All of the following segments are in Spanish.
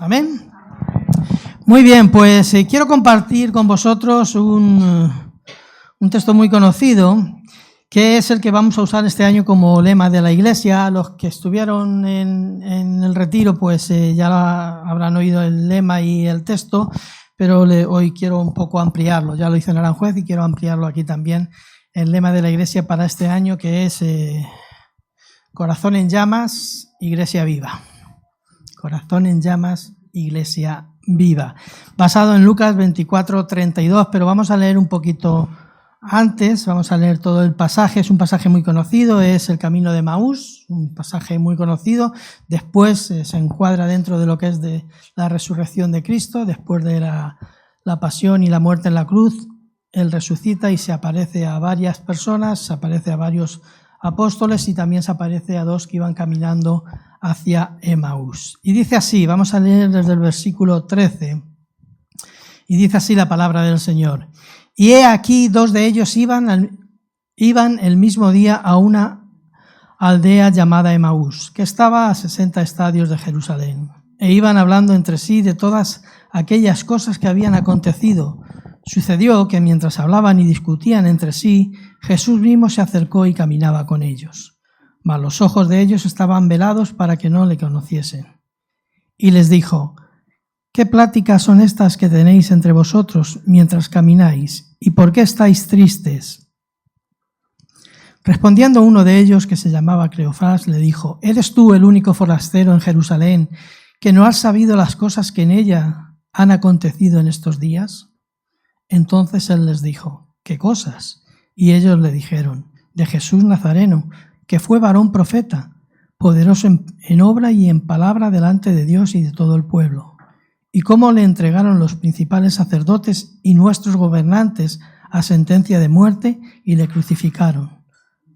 Amén. Muy bien, pues quiero compartir con vosotros un texto muy conocido, que es el que vamos a usar este año como lema de la iglesia. Los que estuvieron en el retiro, pues ya habrán oído el lema y el texto, pero hoy quiero un poco ampliarlo. Ya lo hice en Aranjuez y quiero ampliarlo aquí también. El lema de la iglesia para este año, que es Corazón en llamas, iglesia viva. Corazón en llamas, iglesia viva. Basado en Lucas 24:32, pero vamos a leer un poquito antes, vamos a leer todo el pasaje. Es un pasaje muy conocido, es el camino de Emaús, un pasaje muy conocido. Después se encuadra dentro de lo que es de la resurrección de Cristo. Después de la pasión y la muerte en la cruz, Él resucita y se aparece a varias personas, se aparece a varios apóstoles y también se aparece a dos que iban caminando hacia Emaús. Y dice así, vamos a leer desde el versículo 13, y dice así la palabra del Señor. Y he aquí, dos de ellos iban el mismo día a una aldea llamada Emaús, que estaba a 60 estadios de Jerusalén, e iban hablando entre sí de todas aquellas cosas que habían acontecido. Sucedió que mientras hablaban y discutían entre sí, Jesús mismo se acercó y caminaba con ellos. Mas los ojos de ellos estaban velados para que no le conociesen. Y les dijo: ¿Qué pláticas son estas que tenéis entre vosotros mientras camináis? ¿Y por qué estáis tristes? Respondiendo uno de ellos, que se llamaba Cleofás, le dijo: ¿Eres tú el único forastero en Jerusalén que no has sabido las cosas que en ella han acontecido en estos días? Entonces él les dijo: ¿Qué cosas? Y ellos le dijeron: de Jesús Nazareno, que fue varón profeta, poderoso en obra y en palabra delante de Dios y de todo el pueblo, y cómo le entregaron los principales sacerdotes y nuestros gobernantes a sentencia de muerte y le crucificaron.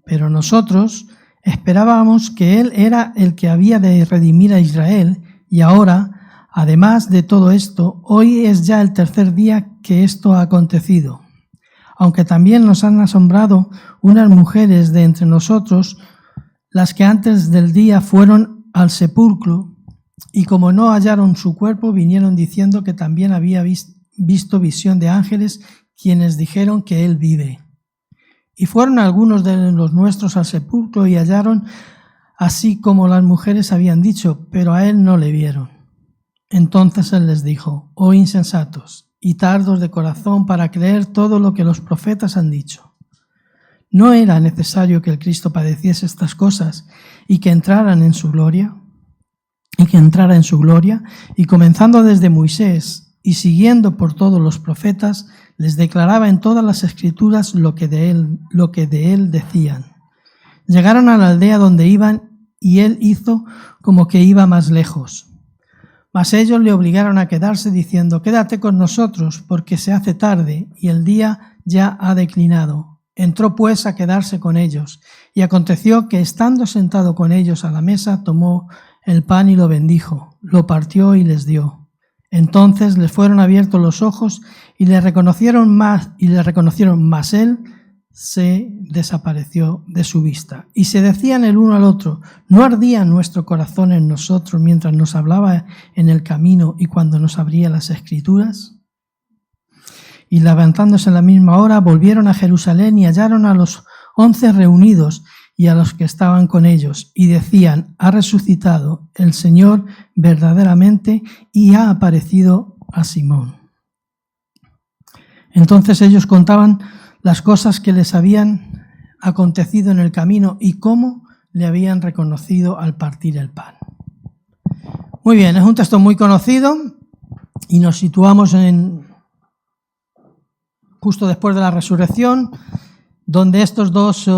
Pero nosotros esperábamos que él era el que había de redimir a Israel, y ahora, además de todo esto, hoy es ya el tercer día que esto ha acontecido. Aunque también nos han asombrado unas mujeres de entre nosotros, las que antes del día fueron al sepulcro, y como no hallaron su cuerpo, vinieron diciendo que también había visto visión de ángeles, quienes dijeron que él vive. Y fueron algunos de los nuestros al sepulcro y hallaron así como las mujeres habían dicho, pero a él no le vieron. Entonces él les dijo: oh insensatos y tardos de corazón para creer todo lo que los profetas han dicho. ¿No era necesario que el Cristo padeciese estas cosas y que entrara en su gloria? Y comenzando desde Moisés y siguiendo por todos los profetas, les declaraba en todas las escrituras lo que de él decían. Llegaron a la aldea donde iban y él hizo como que iba más lejos. Mas ellos le obligaron a quedarse diciendo: quédate con nosotros, porque se hace tarde y el día ya ha declinado. Entró pues a quedarse con ellos, y aconteció que estando sentado con ellos a la mesa, tomó el pan y lo bendijo, lo partió y les dio. Entonces les fueron abiertos los ojos y le reconocieron más, mas él se desapareció de su vista. Y se decían el uno al otro: ¿no ardía nuestro corazón en nosotros mientras nos hablaba en el camino y cuando nos abría las escrituras? Y levantándose en la misma hora, volvieron a Jerusalén y hallaron a los 11 reunidos y a los que estaban con ellos, y decían: ha resucitado el Señor verdaderamente y ha aparecido a Simón. Entonces ellos contaban las cosas que les habían acontecido en el camino y cómo le habían reconocido al partir el pan. Muy bien, es un texto muy conocido y nos situamos justo después de la resurrección, donde estos dos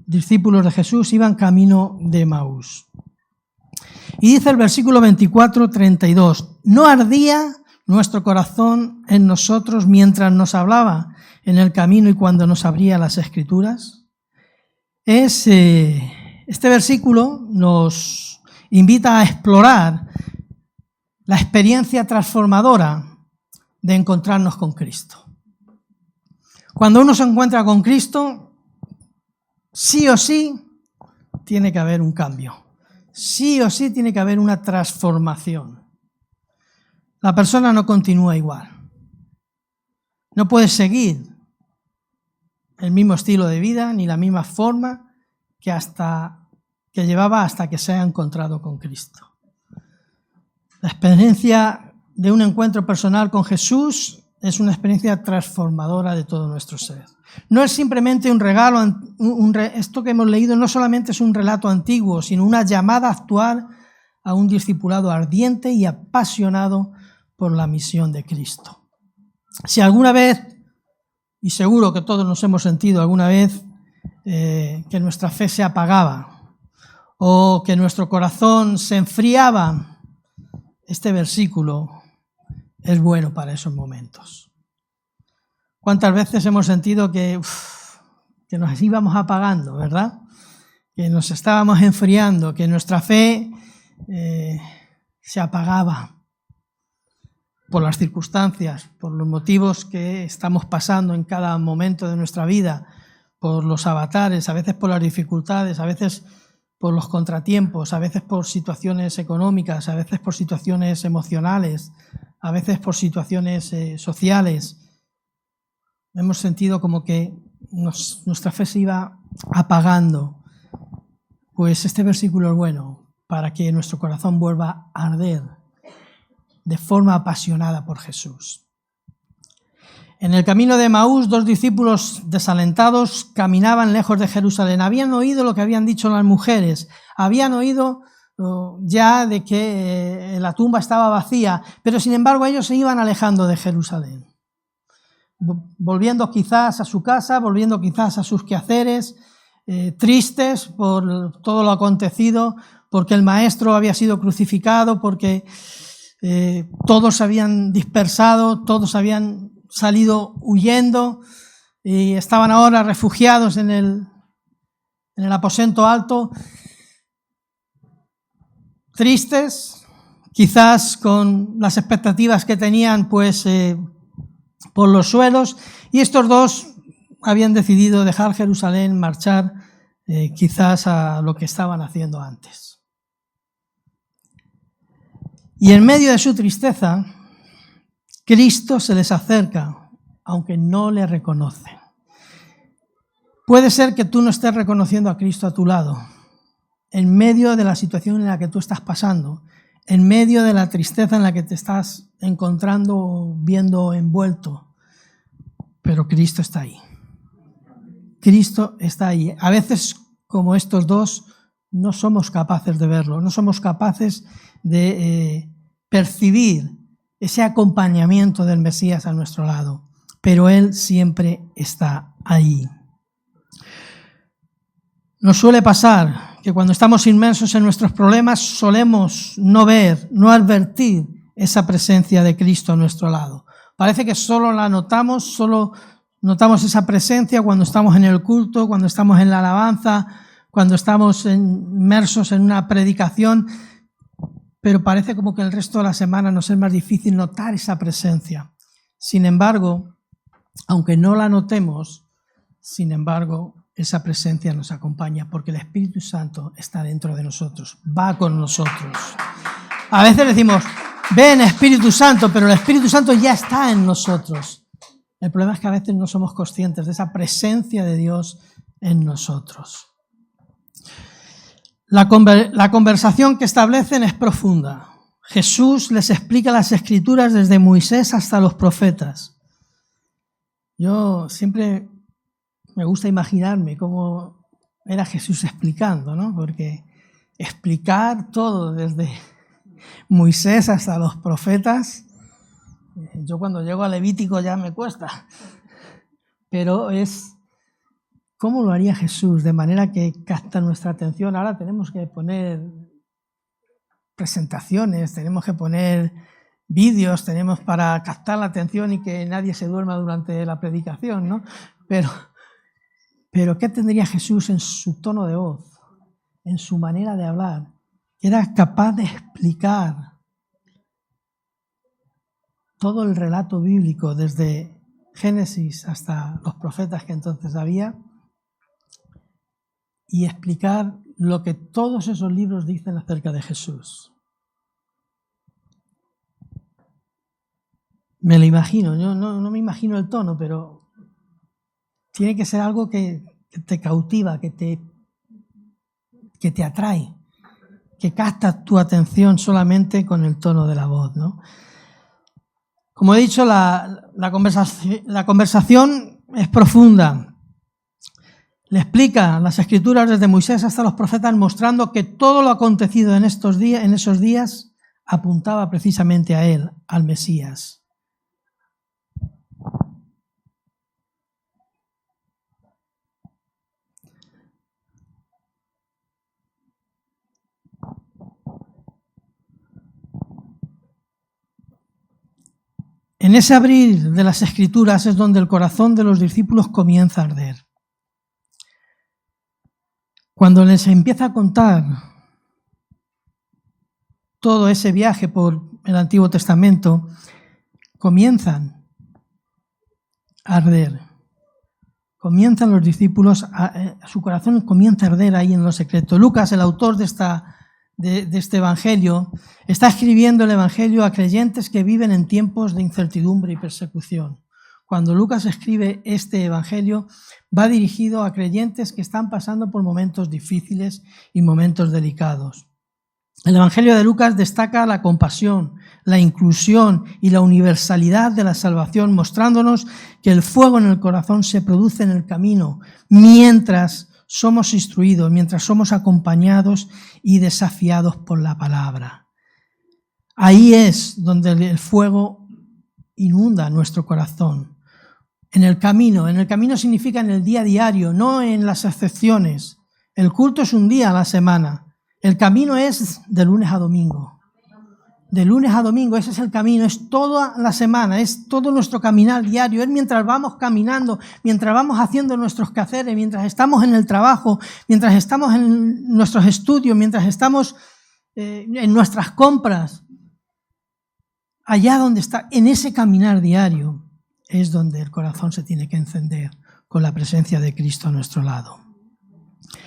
discípulos de Jesús iban camino de Emaús. Y dice el versículo 24:32: ¿no ardía nuestro corazón en nosotros mientras nos hablaba en el camino y cuando nos abría las escrituras? Este versículo nos invita a explorar la experiencia transformadora de encontrarnos con Cristo. Cuando uno se encuentra con Cristo, sí o sí tiene que haber un cambio. Sí o sí tiene que haber una transformación. la persona no continúa igual. No puede seguir el mismo estilo de vida ni la misma forma que llevaba hasta que se ha encontrado con Cristo. La experiencia de un encuentro personal con Jesús es una experiencia transformadora de todo nuestro ser. No es simplemente un regalo, esto que hemos leído no solamente es un relato antiguo, sino una llamada actual a un discipulado ardiente y apasionado por la misión de Cristo. Si alguna vez, y seguro que todos nos hemos sentido alguna vez, que nuestra fe se apagaba o que nuestro corazón se enfriaba, este versículo es bueno para esos momentos. ¿Cuántas veces hemos sentido que nos íbamos apagando, verdad? Que nos estábamos enfriando, que nuestra fe se apagaba por las circunstancias, por los motivos que estamos pasando en cada momento de nuestra vida, por los avatares, a veces por las dificultades, a veces por los contratiempos, a veces por situaciones económicas, a veces por situaciones emocionales, a veces por situaciones sociales. Hemos sentido como que nuestra fe se iba apagando. Pues este versículo es bueno para que nuestro corazón vuelva a arder de forma apasionada por Jesús. En el camino de Emaús, 2 discípulos desalentados caminaban lejos de Jerusalén. Habían oído lo que habían dicho las mujeres, habían oído ya de que la tumba estaba vacía, pero sin embargo ellos se iban alejando de Jerusalén, volviendo quizás a su casa, volviendo quizás a sus quehaceres, tristes por todo lo acontecido, porque el Maestro había sido crucificado, porque todos se habían dispersado, todos habían salido huyendo y estaban ahora refugiados en el aposento alto, tristes, quizás con las expectativas que tenían pues por los suelos, y estos dos habían decidido dejar Jerusalén, marchar quizás a lo que estaban haciendo antes. Y en medio de su tristeza, Cristo se les acerca, aunque no le reconocen. Puede ser que tú no estés reconociendo a Cristo a tu lado, en medio de la situación en la que tú estás pasando, en medio de la tristeza en la que te estás encontrando o viendo envuelto, pero Cristo está ahí. Cristo está ahí. A veces, como estos dos, no somos capaces de verlo, no somos capaces de percibir ese acompañamiento del Mesías a nuestro lado, pero Él siempre está ahí. Nos suele pasar que cuando estamos inmersos en nuestros problemas solemos no ver, no advertir esa presencia de Cristo a nuestro lado. Parece que solo la notamos, solo notamos esa presencia cuando estamos en el culto, cuando estamos en la alabanza, cuando estamos inmersos en una predicación, pero parece como que el resto de la semana nos es más difícil notar esa presencia. Sin embargo, aunque no la notemos, sin embargo, esa presencia nos acompaña porque el Espíritu Santo está dentro de nosotros, va con nosotros. A veces decimos, ven Espíritu Santo, pero el Espíritu Santo ya está en nosotros. El problema es que a veces no somos conscientes de esa presencia de Dios en nosotros. La conversación que establecen es profunda. Jesús les explica las Escrituras desde Moisés hasta los profetas. Yo siempre me gusta imaginarme cómo era Jesús explicando, ¿no? Porque explicar todo desde Moisés hasta los profetas, yo cuando llego a Levítico ya me cuesta, pero es cómo lo haría Jesús, de manera que capta nuestra atención. Ahora tenemos que poner presentaciones, tenemos que poner vídeos, tenemos para captar la atención y que nadie se duerma durante la predicación, ¿no? Pero ¿qué tendría Jesús en su tono de voz, en su manera de hablar? Era capaz de explicar todo el relato bíblico, desde Génesis hasta los profetas que entonces había, y explicar lo que todos esos libros dicen acerca de Jesús. Me lo imagino, yo no me imagino el tono, pero tiene que ser algo que te cautiva, que te atrae, que capta tu atención solamente con el tono de la voz, ¿no? Como he dicho, la conversación es profunda. Le explica las Escrituras desde Moisés hasta los profetas, mostrando que todo lo acontecido en esos días apuntaba precisamente a él, al Mesías. En ese abrir de las Escrituras es donde el corazón de los discípulos comienza a arder. Cuando les empieza a contar todo ese viaje por el Antiguo Testamento, comienzan a arder. Comienzan los discípulos, su corazón comienza a arder ahí en lo secreto. Lucas, el autor de este evangelio, está escribiendo el evangelio a creyentes que viven en tiempos de incertidumbre y persecución. Cuando Lucas escribe este evangelio, va dirigido a creyentes que están pasando por momentos difíciles y momentos delicados. El evangelio de Lucas destaca la compasión, la inclusión y la universalidad de la salvación, mostrándonos que el fuego en el corazón se produce en el camino mientras somos instruidos, mientras somos acompañados y desafiados por la palabra. Ahí es donde el fuego inunda nuestro corazón. En el camino significa en el día a diario, no en las excepciones. El culto es un día a la semana. El camino es de lunes a domingo. De lunes a domingo, ese es el camino, es toda la semana, es todo nuestro caminar diario, es mientras vamos caminando, mientras vamos haciendo nuestros quehaceres, mientras estamos en el trabajo, mientras estamos en nuestros estudios, mientras estamos en nuestras compras. Allá donde está, en ese caminar diario, es donde el corazón se tiene que encender con la presencia de Cristo a nuestro lado.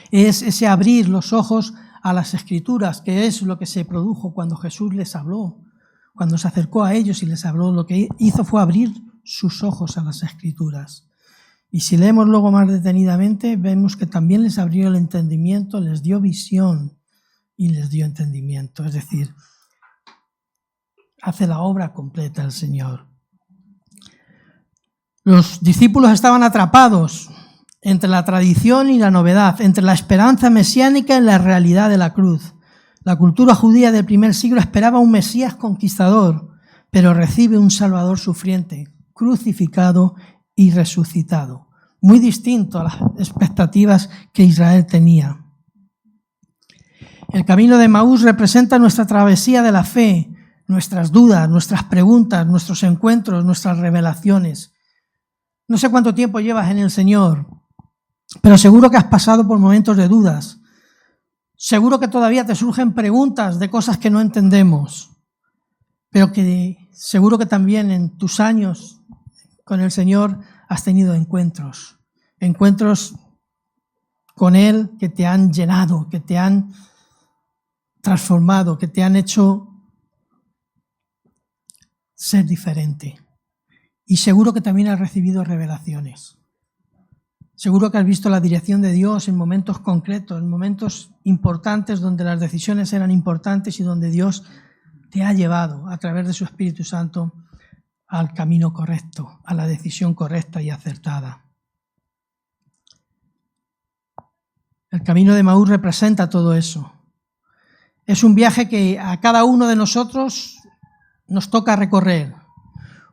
Es ese abrir los ojos a las Escrituras, que es lo que se produjo cuando Jesús les habló, cuando se acercó a ellos y les habló. Lo que hizo fue abrir sus ojos a las Escrituras. Y si leemos luego más detenidamente, vemos que también les abrió el entendimiento, les dio visión y les dio entendimiento. Es decir, hace la obra completa el Señor. Los discípulos estaban atrapados entre la tradición y la novedad, entre la esperanza mesiánica y la realidad de la cruz. La cultura judía del primer siglo esperaba un Mesías conquistador, pero recibe un Salvador sufriente, crucificado y resucitado, muy distinto a las expectativas que Israel tenía. El camino de Emaús representa nuestra travesía de la fe, nuestras dudas, nuestras preguntas, nuestros encuentros, nuestras revelaciones. No sé cuánto tiempo llevas en el Señor, pero seguro que has pasado por momentos de dudas. Seguro que todavía te surgen preguntas de cosas que no entendemos, pero que seguro que también en tus años con el Señor has tenido encuentros con Él que te han llenado, que te han transformado, que te han hecho ser diferente. Y seguro que también has recibido revelaciones. Seguro que has visto la dirección de Dios en momentos concretos, en momentos importantes donde las decisiones eran importantes y donde Dios te ha llevado a través de su Espíritu Santo al camino correcto, a la decisión correcta y acertada. El camino de Emaús representa todo eso. Es un viaje que a cada uno de nosotros nos toca recorrer,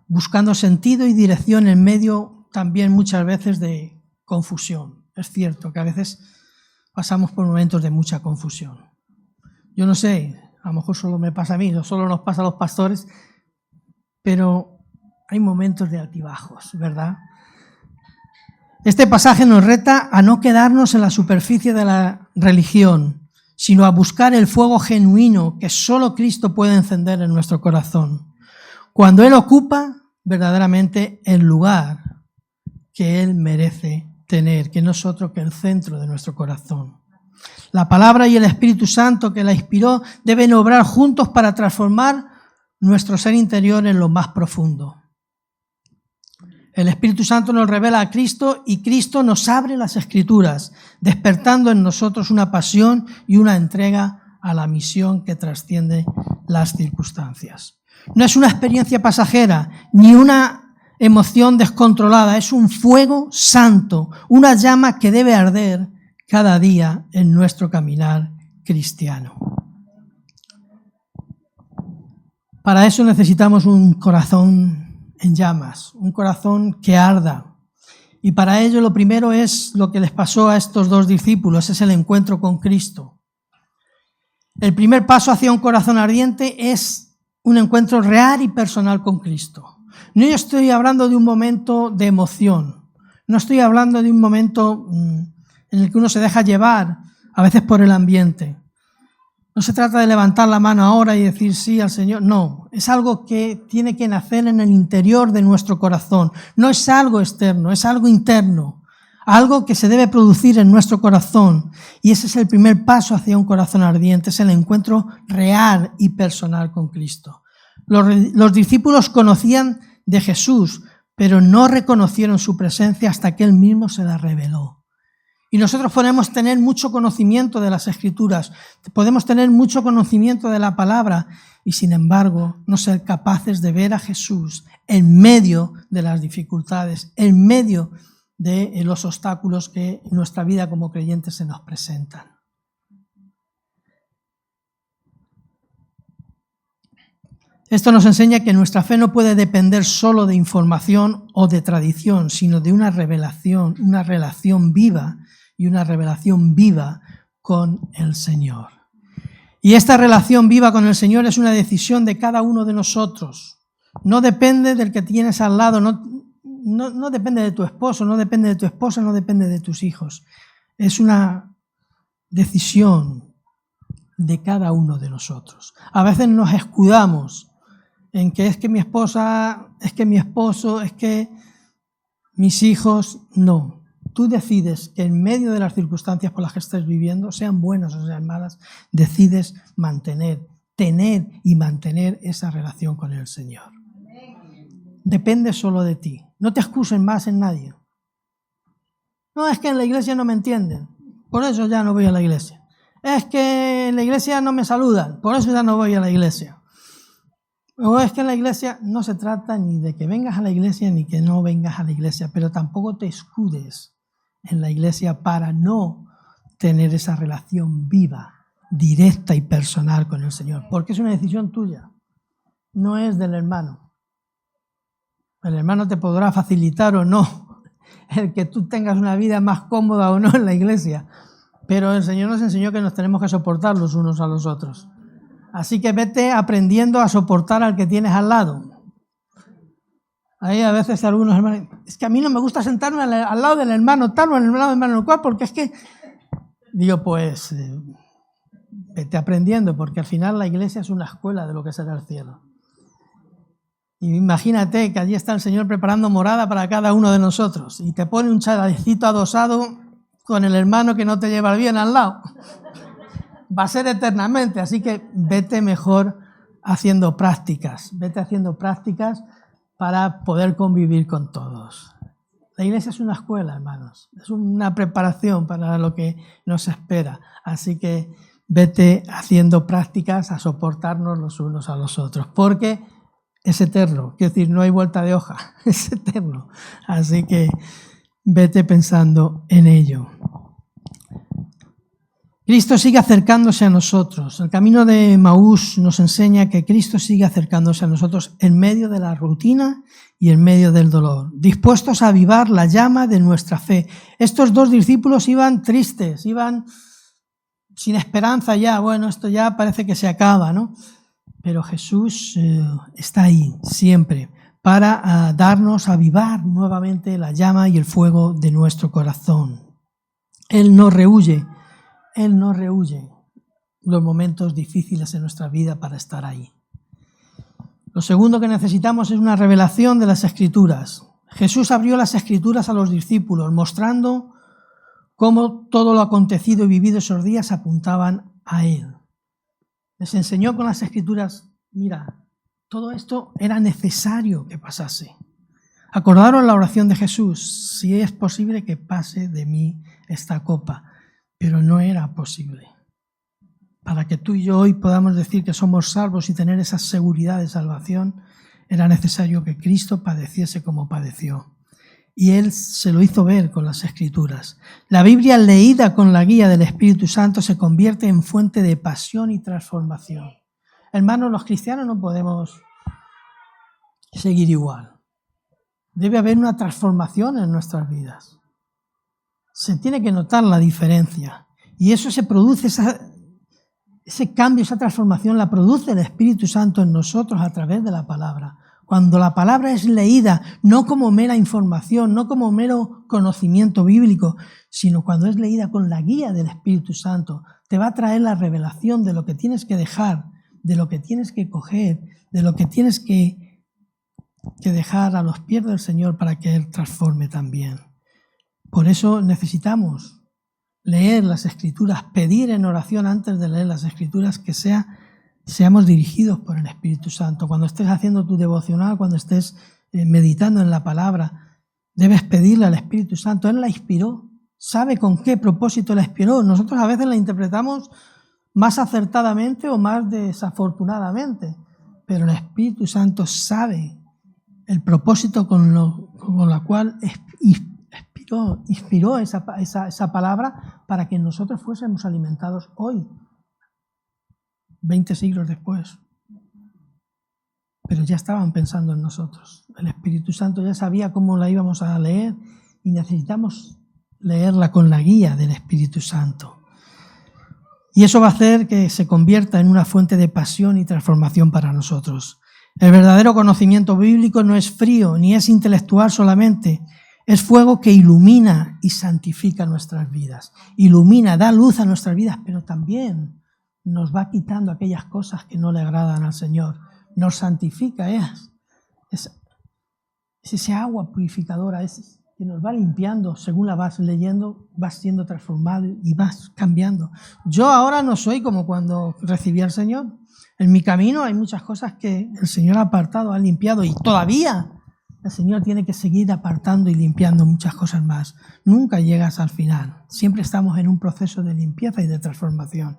buscando sentido y dirección en medio también muchas veces de confusión. Es cierto que a veces pasamos por momentos de mucha confusión. Yo no sé, a lo mejor solo me pasa a mí, no solo nos pasa a los pastores, pero hay momentos de altibajos, ¿verdad? Este pasaje nos reta a no quedarnos en la superficie de la religión, sino a buscar el fuego genuino que solo Cristo puede encender en nuestro corazón. Cuando Él ocupa verdaderamente el lugar que Él merece tener, que no es otro que el centro de nuestro corazón. La palabra y el Espíritu Santo que la inspiró deben obrar juntos para transformar nuestro ser interior en lo más profundo. El Espíritu Santo nos revela a Cristo y Cristo nos abre las Escrituras, despertando en nosotros una pasión y una entrega a la misión que trasciende las circunstancias. No es una experiencia pasajera, ni una emoción descontrolada, es un fuego santo, una llama que debe arder cada día en nuestro caminar cristiano. Para eso necesitamos un corazón en llamas, un corazón que arda. Y para ello lo primero es lo que les pasó a estos dos discípulos, es el encuentro con Cristo. El primer paso hacia un corazón ardiente es un encuentro real y personal con Cristo. No estoy hablando de un momento de emoción, no estoy hablando de un momento en el que uno se deja llevar, a veces por el ambiente. No se trata de levantar la mano ahora y decir sí al Señor, no, es algo que tiene que nacer en el interior de nuestro corazón, no es algo externo, es algo interno, algo que se debe producir en nuestro corazón, y ese es el primer paso hacia un corazón ardiente, es el encuentro real y personal con Cristo. Los discípulos conocían de Jesús, pero no reconocieron su presencia hasta que Él mismo se la reveló. Y nosotros podemos tener mucho conocimiento de las Escrituras, podemos tener mucho conocimiento de la palabra y sin embargo no ser capaces de ver a Jesús en medio de las dificultades, en medio de los obstáculos que en nuestra vida como creyentes se nos presentan. Esto nos enseña que nuestra fe no puede depender solo de información o de tradición, sino de una revelación, una relación viva y una revelación viva con el Señor. Y esta relación viva con el Señor es una decisión de cada uno de nosotros. No depende del que tienes al lado, no depende de tu esposo, no depende de tu esposa, no depende de tus hijos. Es una decisión de cada uno de nosotros. A veces nos escudamos en que es que mi esposa, es que mi esposo, es que mis hijos, no. Tú decides que en medio de las circunstancias por las que estés viviendo, sean buenas o sean malas, decides tener y mantener esa relación con el Señor. Depende solo de ti. No te excusen más en nadie. No, es que en la iglesia no me entienden, por eso ya no voy a la iglesia. Es que en la iglesia no me saludan, por eso ya no voy a la iglesia. O es que en la iglesia no se trata ni de que vengas a la iglesia ni que no vengas a la iglesia, pero tampoco te escudes en la iglesia para no tener esa relación viva, directa y personal con el Señor, porque es una decisión tuya, no es del hermano. El hermano te podrá facilitar o no el que tú tengas una vida más cómoda o no en la iglesia, pero el Señor nos enseñó que nos tenemos que soportar los unos a los otros. Así que vete aprendiendo a soportar al que tienes al lado. Hay a veces algunos hermanos, es que a mí no me gusta sentarme al lado del hermano tal o al lado del hermano cual, porque es que... Digo, pues, vete aprendiendo, porque al final la iglesia es una escuela de lo que será el cielo. Y imagínate que allí está el Señor preparando morada para cada uno de nosotros y te pone un chalecito adosado con el hermano que no te lleva bien al lado. Va a ser eternamente, así que vete mejor haciendo prácticas, para poder convivir con todos. La iglesia es una escuela, hermanos, es una preparación para lo que nos espera, así que vete haciendo prácticas a soportarnos los unos a los otros, porque es eterno, quiero decir, no hay vuelta de hoja, es eterno, así que vete pensando en ello. Cristo sigue acercándose a nosotros. El camino de Emaús nos enseña que Cristo sigue acercándose a nosotros en medio de la rutina y en medio del dolor, dispuestos a avivar la llama de nuestra fe. Estos dos discípulos iban tristes, iban sin esperanza ya, bueno, esto ya parece que se acaba, ¿no? Pero Jesús está ahí siempre para darnos, avivar nuevamente la llama y el fuego de nuestro corazón. Él no rehúye los momentos difíciles en nuestra vida para estar ahí. Lo segundo que necesitamos es una revelación de las Escrituras. Jesús abrió las Escrituras a los discípulos, mostrando cómo todo lo acontecido y vivido esos días apuntaban a Él. Les enseñó con las Escrituras, mira, todo esto era necesario que pasase. Acordaros la oración de Jesús, si es posible que pase de mí esta copa, pero no era posible. Para que tú y yo hoy podamos decir que somos salvos y tener esa seguridad de salvación, era necesario que Cristo padeciese como padeció. Y Él se lo hizo ver con las Escrituras. La Biblia leída con la guía del Espíritu Santo se convierte en fuente de pasión y transformación. Hermanos, los cristianos no podemos seguir igual. Debe haber una transformación en nuestras vidas. Se tiene que notar la diferencia. Y eso se produce, ese cambio, esa transformación la produce el Espíritu Santo en nosotros a través de la palabra. Cuando la palabra es leída, no como mera información, no como mero conocimiento bíblico, sino cuando es leída con la guía del Espíritu Santo, te va a traer la revelación de lo que tienes que dejar, de lo que tienes que coger, de lo que tienes que dejar a los pies del Señor para que Él transforme también. Por eso necesitamos leer las Escrituras, pedir en oración antes de leer las Escrituras que seamos dirigidos por el Espíritu Santo. Cuando estés haciendo tu devocional, cuando estés meditando en la palabra, debes pedirle al Espíritu Santo. Él la inspiró, sabe con qué propósito la inspiró. Nosotros a veces la interpretamos más acertadamente o más desafortunadamente, pero el Espíritu Santo sabe el propósito con la cual inspiró esa palabra para que nosotros fuésemos alimentados hoy, 20 siglos después. Pero ya estaban pensando en nosotros. El Espíritu Santo ya sabía cómo la íbamos a leer y necesitamos leerla con la guía del Espíritu Santo. Y eso va a hacer que se convierta en una fuente de pasión y transformación para nosotros. El verdadero conocimiento bíblico no es frío ni es intelectual solamente, es fuego que ilumina y santifica nuestras vidas. Ilumina, da luz a nuestras vidas, pero también nos va quitando aquellas cosas que no le agradan al Señor. Nos santifica, es ese agua purificadora, que nos va limpiando, según la vas leyendo, vas siendo transformado y vas cambiando. Yo ahora no soy como cuando recibí al Señor. En mi camino hay muchas cosas que el Señor ha apartado, ha limpiado, y todavía el Señor tiene que seguir apartando y limpiando muchas cosas más. Nunca llegas al final. Siempre estamos en un proceso de limpieza y de transformación.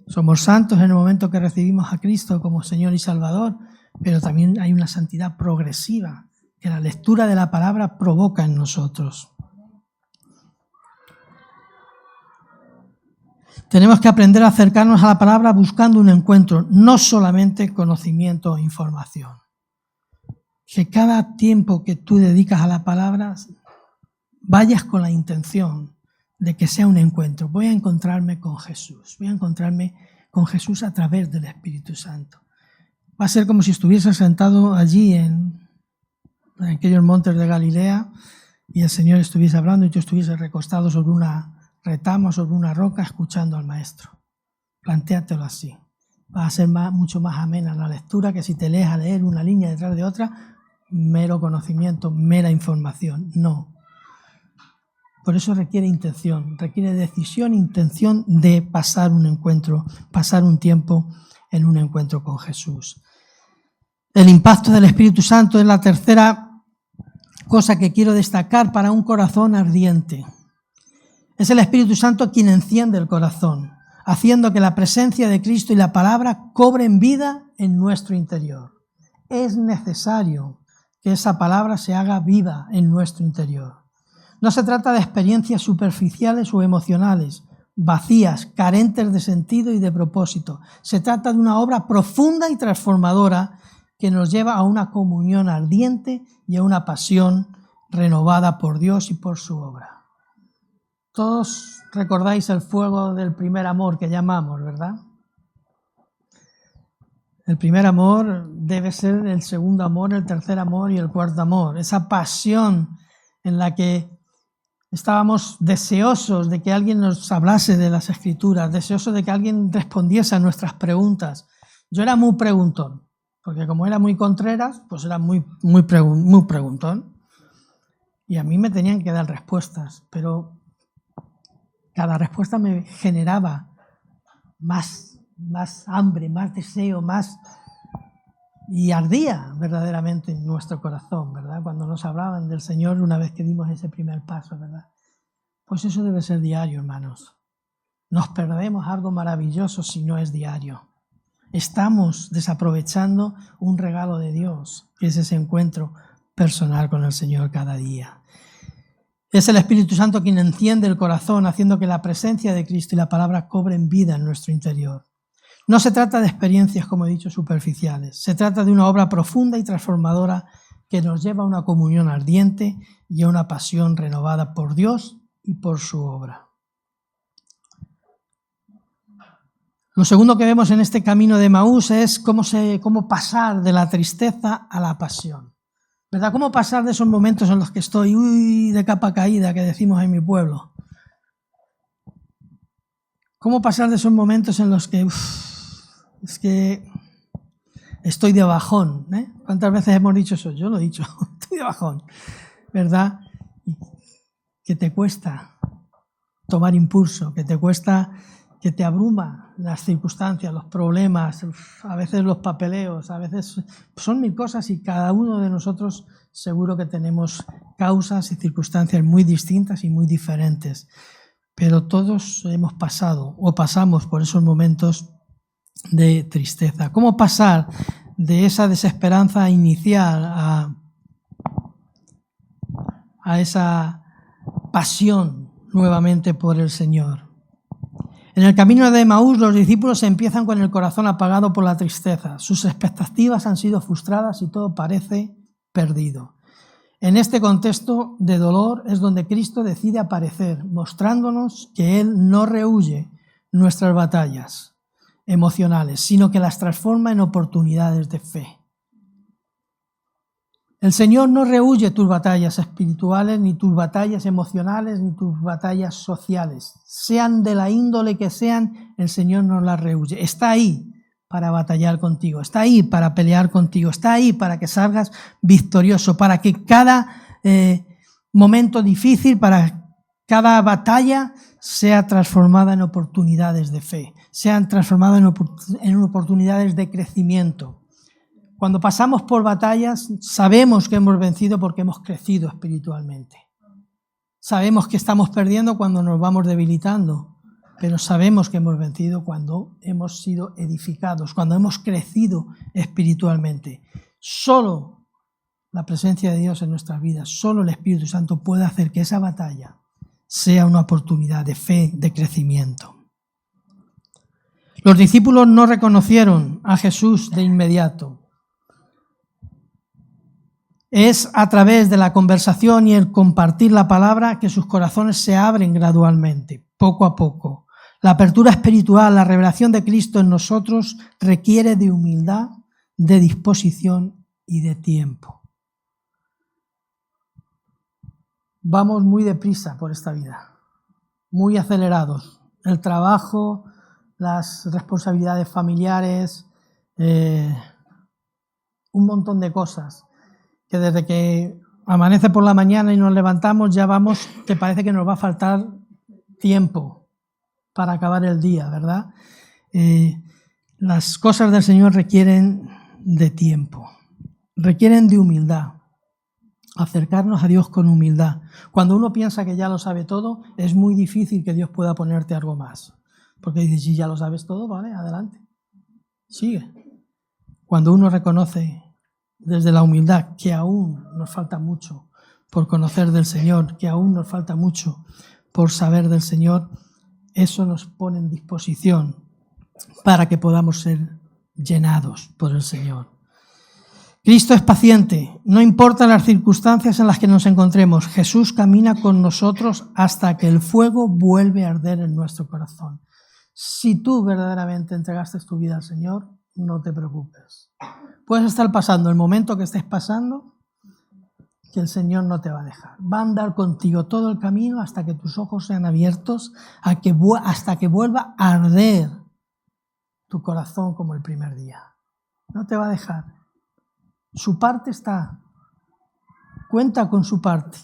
Somos santos en el momento que recibimos a Cristo como Señor y Salvador, pero también hay una santidad progresiva que la lectura de la palabra provoca en nosotros. Tenemos que aprender a acercarnos a la palabra buscando un encuentro, no solamente conocimiento o información. Que cada tiempo que tú dedicas a la palabra vayas con la intención de que sea un encuentro. Voy a encontrarme con Jesús, voy a encontrarme con Jesús a través del Espíritu Santo. Va a ser como si estuviese sentado allí en aquellos montes de Galilea y el Señor estuviese hablando y tú estuviese recostado sobre una retama, sobre una roca, escuchando al Maestro. Plantéatelo así. Va a ser mucho más amena la lectura que si te lees a leer una línea detrás de otra, mero conocimiento, mera información. No. Por eso requiere intención, requiere decisión, intención de pasar un encuentro, pasar un tiempo en un encuentro con Jesús. El impacto del Espíritu Santo es la tercera cosa que quiero destacar para un corazón ardiente. Es el Espíritu Santo quien enciende el corazón, haciendo que la presencia de Cristo y la palabra cobren vida en nuestro interior. Es necesario que esa palabra se haga viva en nuestro interior. No se trata de experiencias superficiales o emocionales, vacías, carentes de sentido y de propósito. Se trata de una obra profunda y transformadora que nos lleva a una comunión ardiente y a una pasión renovada por Dios y por su obra. Todos recordáis el fuego del primer amor que llamamos, ¿verdad? El primer amor debe ser el segundo amor, el tercer amor y el cuarto amor. Esa pasión en la que estábamos deseosos de que alguien nos hablase de las Escrituras, deseosos de que alguien respondiese a nuestras preguntas. Yo era muy preguntón, porque como era muy contreras, pues era muy preguntón. Y a mí me tenían que dar respuestas, pero cada respuesta me generaba más hambre, más deseo, más y ardía verdaderamente en nuestro corazón, ¿verdad? Cuando nos hablaban del Señor una vez que dimos ese primer paso, ¿verdad? Pues eso debe ser diario, hermanos. Nos perdemos algo maravilloso si no es diario. Estamos desaprovechando un regalo de Dios, que es ese encuentro personal con el Señor cada día. Es el Espíritu Santo quien enciende el corazón, haciendo que la presencia de Cristo y la palabra cobren vida en nuestro interior. No se trata de experiencias, como he dicho, superficiales. Se trata de una obra profunda y transformadora que nos lleva a una comunión ardiente y a una pasión renovada por Dios y por su obra. Lo segundo que vemos en este camino de Emaús es cómo pasar de la tristeza a la pasión, ¿verdad? Cómo pasar de esos momentos en los que estoy de capa caída, que decimos en mi pueblo. Cómo pasar de esos momentos en los que es que estoy de bajón, ¿eh? ¿Cuántas veces hemos dicho eso? Yo lo he dicho, estoy de bajón, ¿verdad? Y que te cuesta tomar impulso, que te cuesta, que te abruma las circunstancias, los problemas, a veces los papeleos, a veces son mil cosas y cada uno de nosotros seguro que tenemos causas y circunstancias muy distintas y muy diferentes, pero todos hemos pasado o pasamos por esos momentos de tristeza. ¿Cómo pasar de esa desesperanza inicial a esa pasión nuevamente por el Señor? En el camino de Emaús los discípulos empiezan con el corazón apagado por la tristeza. Sus expectativas han sido frustradas y todo parece perdido. En este contexto de dolor es donde Cristo decide aparecer, mostrándonos que Él no rehúye nuestras batallas emocionales, sino que las transforma en oportunidades de fe. El Señor no rehúye tus batallas espirituales, ni tus batallas emocionales, ni tus batallas sociales. Sean de la índole que sean, el Señor no las rehúye. Está ahí para batallar contigo, está ahí para pelear contigo, está ahí para que salgas victorioso, para que cada momento difícil, para cada batalla sea transformada en oportunidades de fe, sean transformadas en oportunidades de crecimiento. Cuando pasamos por batallas, sabemos que hemos vencido porque hemos crecido espiritualmente. Sabemos que estamos perdiendo cuando nos vamos debilitando, pero sabemos que hemos vencido cuando hemos sido edificados, cuando hemos crecido espiritualmente. Solo la presencia de Dios en nuestras vidas, solo el Espíritu Santo puede hacer que esa batalla sea una oportunidad de fe, de crecimiento. Los discípulos no reconocieron a Jesús de inmediato. Es a través de la conversación y el compartir la palabra que sus corazones se abren gradualmente, poco a poco. La apertura espiritual, la revelación de Cristo en nosotros requiere de humildad, de disposición y de tiempo. Vamos muy deprisa por esta vida, muy acelerados. El trabajo, las responsabilidades familiares, un montón de cosas que desde que amanece por la mañana y nos levantamos ya vamos, que parece que nos va a faltar tiempo para acabar el día, ¿verdad? Las cosas del Señor requieren de tiempo, requieren de humildad, acercarnos a Dios con humildad. Cuando uno piensa que ya lo sabe todo, es muy difícil que Dios pueda ponerte algo más, porque dices, si ya lo sabes todo, vale, adelante, sigue. Cuando uno reconoce desde la humildad que aún nos falta mucho por conocer del Señor, que aún nos falta mucho por saber del Señor, eso nos pone en disposición para que podamos ser llenados por el Señor. Cristo es paciente, no importan las circunstancias en las que nos encontremos, Jesús camina con nosotros hasta que el fuego vuelve a arder en nuestro corazón. Si tú verdaderamente entregaste tu vida al Señor, no te preocupes. Puedes estar pasando el momento que estés pasando, que el Señor no te va a dejar. Va a andar contigo todo el camino hasta que tus ojos sean abiertos, hasta que vuelva a arder tu corazón como el primer día. No te va a dejar. Su parte está. Cuenta con su parte.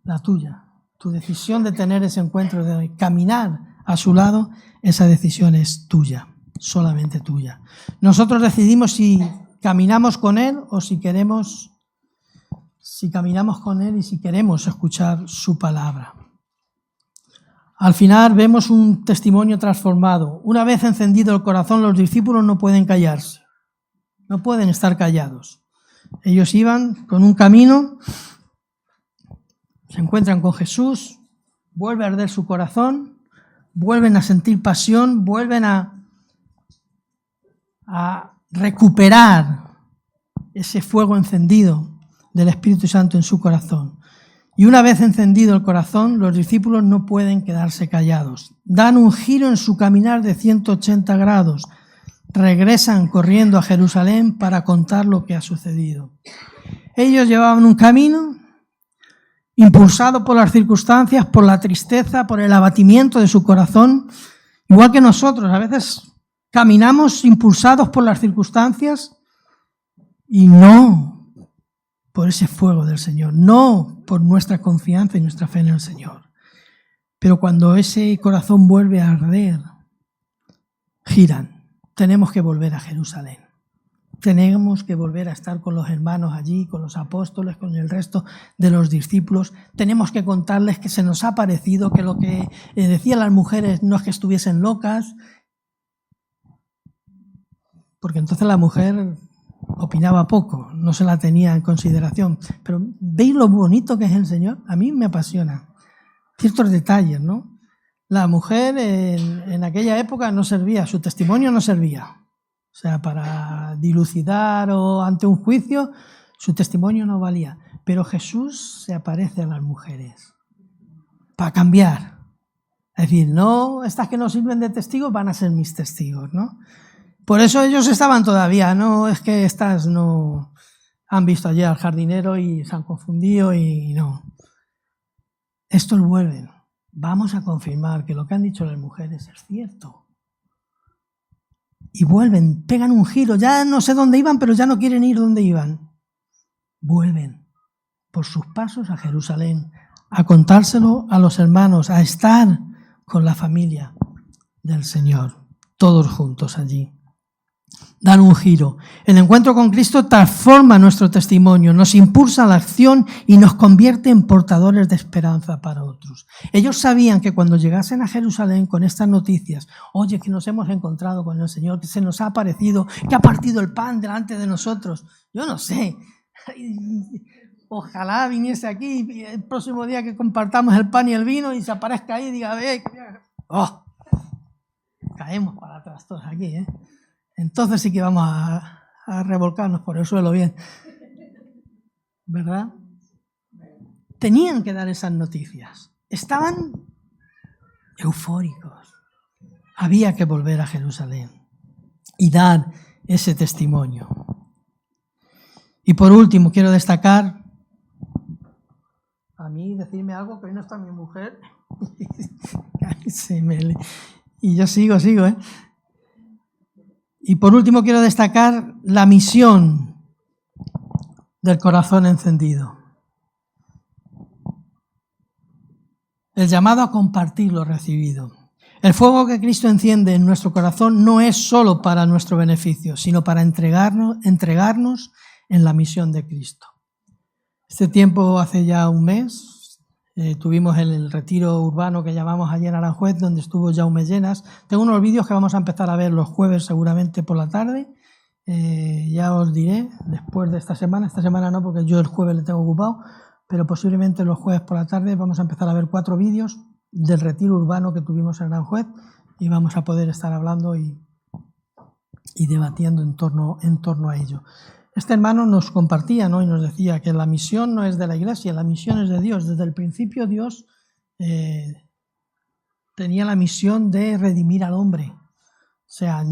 La tuya. Tu decisión de tener ese encuentro, de caminar a su lado, esa decisión es tuya. solamente tuya. Nosotros decidimos si caminamos con Él o si caminamos con Él y si queremos escuchar su palabra. Al final vemos un testimonio transformado. Una vez encendido el corazón, los discípulos no pueden callarse, no pueden estar callados. Ellos iban con un camino, se encuentran con Jesús, vuelve a arder su corazón, vuelven a sentir pasión, vuelven a recuperar ese fuego encendido del Espíritu Santo en su corazón. Y una vez encendido el corazón, los discípulos no pueden quedarse callados. Dan un giro en su caminar de 180 grados. Regresan corriendo a Jerusalén para contar lo que ha sucedido. Ellos llevaban un camino impulsado por las circunstancias, por la tristeza, por el abatimiento de su corazón, igual que nosotros. A veces caminamos impulsados por las circunstancias y no por ese fuego del Señor, no por nuestra confianza y nuestra fe en el Señor. Pero cuando ese corazón vuelve a arder, giran. Tenemos que volver a Jerusalén. Tenemos que volver a estar con los hermanos allí, con los apóstoles, con el resto de los discípulos. Tenemos que contarles que se nos ha parecido, que lo que decían las mujeres no es que estuviesen locas, porque entonces la mujer opinaba poco, no se la tenía en consideración. Pero ¿veis lo bonito que es el Señor? A mí me apasiona. Ciertos detalles, ¿no? La mujer en aquella época no servía, su testimonio no servía. O sea, para dilucidar o ante un juicio, su testimonio no valía. Pero Jesús se aparece a las mujeres para cambiar. Es decir, no, estas que no sirven de testigos van a ser mis testigos, ¿no? Por eso ellos estaban todavía, no es que estas no han visto ayer al jardinero y se han confundido y no. Estos vuelven. Vamos a confirmar que lo que han dicho las mujeres es cierto. Y vuelven, pegan un giro, ya no sé dónde iban, pero ya no quieren ir donde iban. Vuelven por sus pasos a Jerusalén, a contárselo a los hermanos, a estar con la familia del Señor, todos juntos allí. Dan un giro. El encuentro con Cristo transforma nuestro testimonio, nos impulsa a la acción y nos convierte en portadores de esperanza para otros. Ellos sabían que cuando llegasen a Jerusalén con estas noticias, oye, que nos hemos encontrado con el Señor, que se nos ha aparecido, que ha partido el pan delante de nosotros. Yo no sé, ojalá viniese aquí el próximo día que compartamos el pan y el vino y se aparezca ahí y diga, oh, caemos para atrás todos aquí, ¿eh? Entonces sí que vamos a revolcarnos por el suelo bien. ¿Verdad? Tenían que dar esas noticias. Estaban eufóricos. Había que volver a Jerusalén y dar ese testimonio. Y por último, quiero destacar, a mí decirme algo que hoy no está mi mujer. Y yo sigo, ¿eh? Y por último quiero destacar la misión del corazón encendido. El llamado a compartir lo recibido. El fuego que Cristo enciende en nuestro corazón no es solo para nuestro beneficio, sino para entregarnos en la misión de Cristo. Este tiempo, hace ya un mes, tuvimos el retiro urbano que llamamos ayer en Aranjuez, donde estuvo Jaume Llenas. Tengo unos vídeos que vamos a empezar a ver los jueves seguramente por la tarde. Ya os diré, después de esta semana no, porque yo el jueves le tengo ocupado, pero posiblemente los jueves por la tarde vamos a empezar a ver 4 vídeos del retiro urbano que tuvimos en Aranjuez y vamos a poder estar hablando y debatiendo en torno a ello. Este hermano nos compartía, ¿no? Y nos decía que la misión no es de la Iglesia, la misión es de Dios. Desde el principio Dios tenía la misión de redimir al hombre. O sea,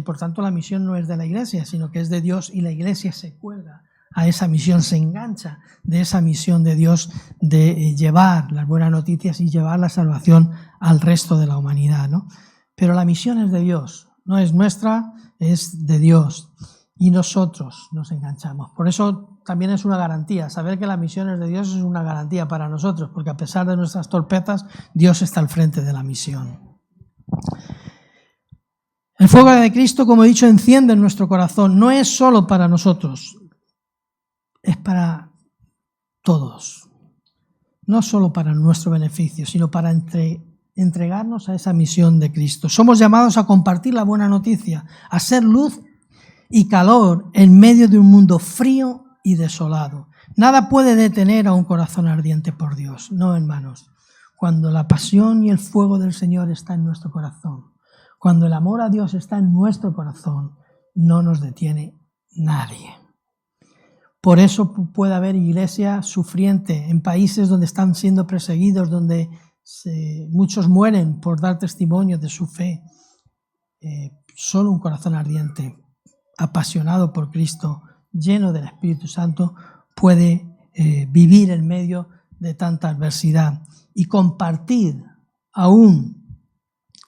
por tanto la misión no es de la Iglesia, sino que es de Dios y la Iglesia se cuelga a esa misión, se engancha de esa misión de Dios de llevar las buenas noticias y llevar la salvación al resto de la humanidad, ¿no? Pero la misión es de Dios, no es nuestra, es de Dios. Y nosotros nos enganchamos. Por eso también es una garantía. Saber que la misión es de Dios es una garantía para nosotros, porque a pesar de nuestras torpezas, Dios está al frente de la misión. El fuego de Cristo, como he dicho, enciende en nuestro corazón. No es solo para nosotros, es para todos. No solo para nuestro beneficio, sino para entregarnos a esa misión de Cristo. Somos llamados a compartir la buena noticia, a ser luz y calor en medio de un mundo frío y desolado. Nada puede detener a un corazón ardiente por Dios, no, hermanos. Cuando la pasión y el fuego del Señor está en nuestro corazón, cuando el amor a Dios está en nuestro corazón, no nos detiene nadie. Por eso puede haber iglesia sufriente en países donde están siendo perseguidos, donde muchos mueren por dar testimonio de su fe. Solo un corazón ardiente, apasionado por Cristo, lleno del Espíritu Santo, puede vivir en medio de tanta adversidad y compartir aún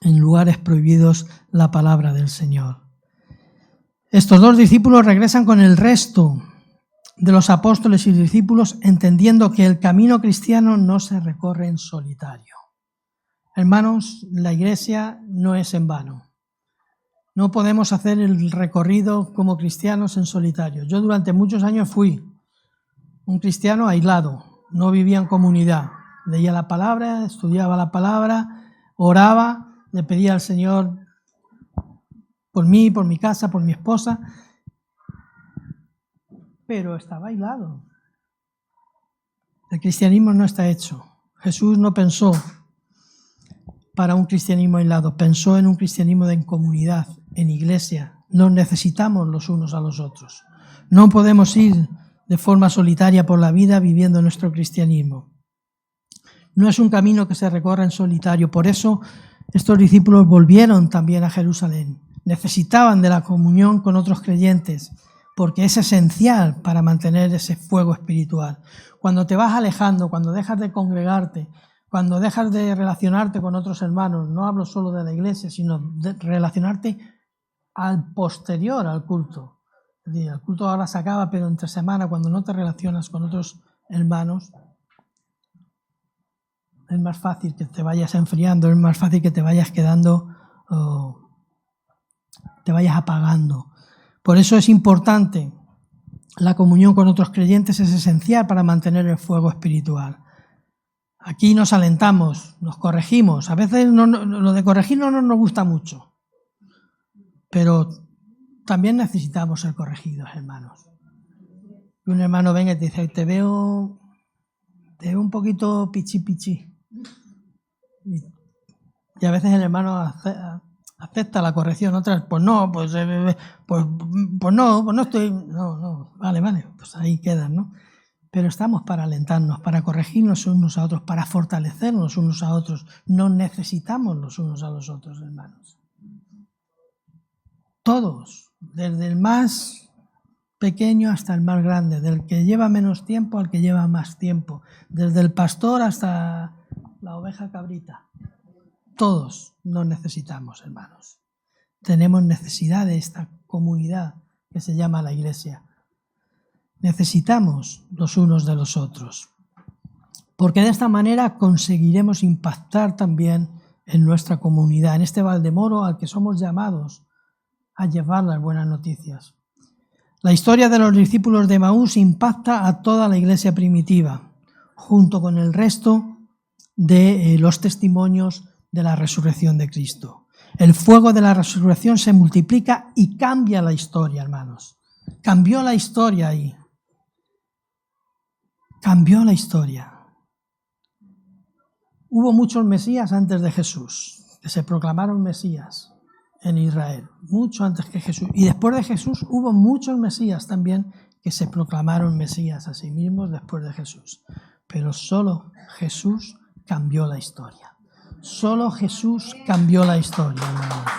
en lugares prohibidos la palabra del Señor. Estos dos discípulos regresan con el resto de los apóstoles y discípulos, entendiendo que el camino cristiano no se recorre en solitario. Hermanos, la iglesia no es en vano. No podemos hacer el recorrido como cristianos en solitario. Yo durante muchos años fui un cristiano aislado, no vivía en comunidad. Leía la palabra, estudiaba la palabra, oraba, le pedía al Señor por mí, por mi casa, por mi esposa, pero estaba aislado. El cristianismo no está hecho. Jesús no pensó para un cristianismo aislado, pensó en un cristianismo en comunidad, en iglesia. Nos necesitamos los unos a los otros. No podemos ir de forma solitaria por la vida viviendo nuestro cristianismo. No es un camino que se recorra en solitario. Por eso estos discípulos volvieron también a Jerusalén. Necesitaban de la comunión con otros creyentes, porque es esencial para mantener ese fuego espiritual. Cuando te vas alejando, cuando dejas de congregarte, cuando dejas de relacionarte con otros hermanos, no hablo solo de la iglesia, sino de relacionarte al posterior al culto. El culto ahora se acaba, pero entre semana, cuando no te relacionas con otros hermanos, es más fácil que te vayas enfriando, es más fácil que te vayas quedando, te vayas apagando. Por eso es importante, la comunión con otros creyentes es esencial para mantener el fuego espiritual. Aquí nos alentamos, nos corregimos. A veces lo de corregir no nos gusta mucho, pero también necesitamos ser corregidos, hermanos. Un hermano venga y te dice, te veo un poquito pichi. Y a veces el hermano acepta la corrección, otras, pues no estoy, vale, pues ahí quedan, ¿no? Pero estamos para alentarnos, para corregirnos unos a otros, para fortalecernos unos a otros. Nos necesitamos los unos a los otros, hermanos. Todos, desde el más pequeño hasta el más grande, del que lleva menos tiempo al que lleva más tiempo, desde el pastor hasta la oveja cabrita. Todos nos necesitamos, hermanos. Tenemos necesidad de esta comunidad que se llama la iglesia. Necesitamos los unos de los otros, porque de esta manera conseguiremos impactar también en nuestra comunidad, en este Valdemoro al que somos llamados a llevar las buenas noticias. La historia de los discípulos de Emaús impacta a toda la iglesia primitiva, junto con el resto de los testimonios de la resurrección de Cristo. El fuego de la resurrección se multiplica y cambia la historia, hermanos. Cambió la historia ahí. Cambió la historia. Hubo muchos mesías antes de Jesús, que se proclamaron mesías en Israel, mucho antes que Jesús. Y después de Jesús hubo muchos mesías también que se proclamaron mesías a sí mismos después de Jesús. Pero solo Jesús cambió la historia. Solo Jesús cambió la historia, hermanos.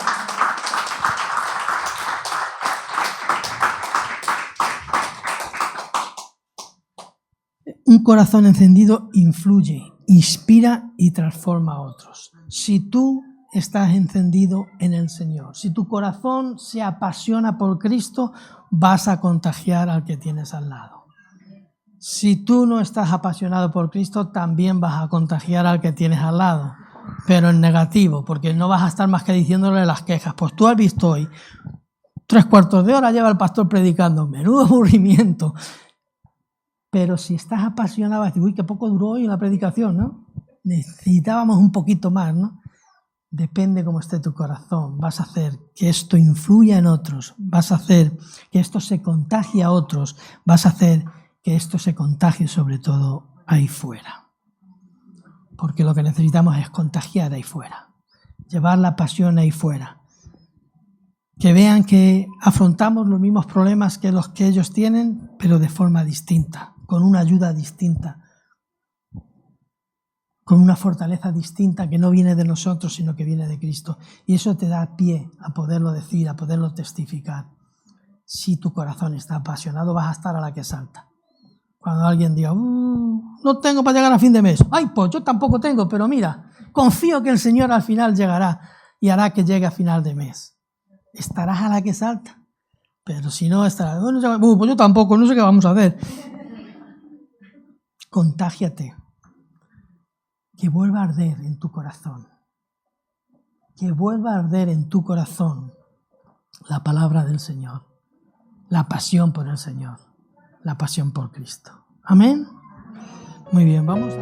Un corazón encendido influye, inspira y transforma a otros. Si tú estás encendido en el Señor, si tu corazón se apasiona por Cristo, vas a contagiar al que tienes al lado. Si tú no estás apasionado por Cristo, también vas a contagiar al que tienes al lado. pero en negativo, porque no vas a estar más que diciéndole las quejas. Pues tú has visto hoy, 3/4 de hora lleva el pastor predicando, menudo aburrimiento. Pero si estás apasionado, vas a decir, uy, qué poco duró hoy la predicación, ¿no? Necesitábamos un poquito más, ¿no? Depende cómo esté tu corazón. Vas a hacer que esto influya en otros, vas a hacer que esto se contagie a otros, vas a hacer que esto se contagie sobre todo ahí fuera. Porque lo que necesitamos es contagiar ahí fuera, llevar la pasión ahí fuera. Que vean que afrontamos los mismos problemas que los que ellos tienen, pero de forma distinta, con una ayuda distinta, con una fortaleza distinta que no viene de nosotros, sino que viene de Cristo. Y eso te da pie a poderlo decir, a poderlo testificar. Si tu corazón está apasionado, vas a estar a la que salta. Cuando alguien diga, no tengo para llegar a fin de mes. Ay, pues yo tampoco tengo, pero mira, confío que el Señor al final llegará y hará que llegue a final de mes. Estarás a la que salta. Pero si no, estarás, pues yo tampoco, no sé qué vamos a hacer. Contágiate. Que vuelva a arder en tu corazón. Que vuelva a arder en tu corazón la palabra del Señor. La pasión por el Señor. La pasión por Cristo. Amén. Muy bien, vamos a...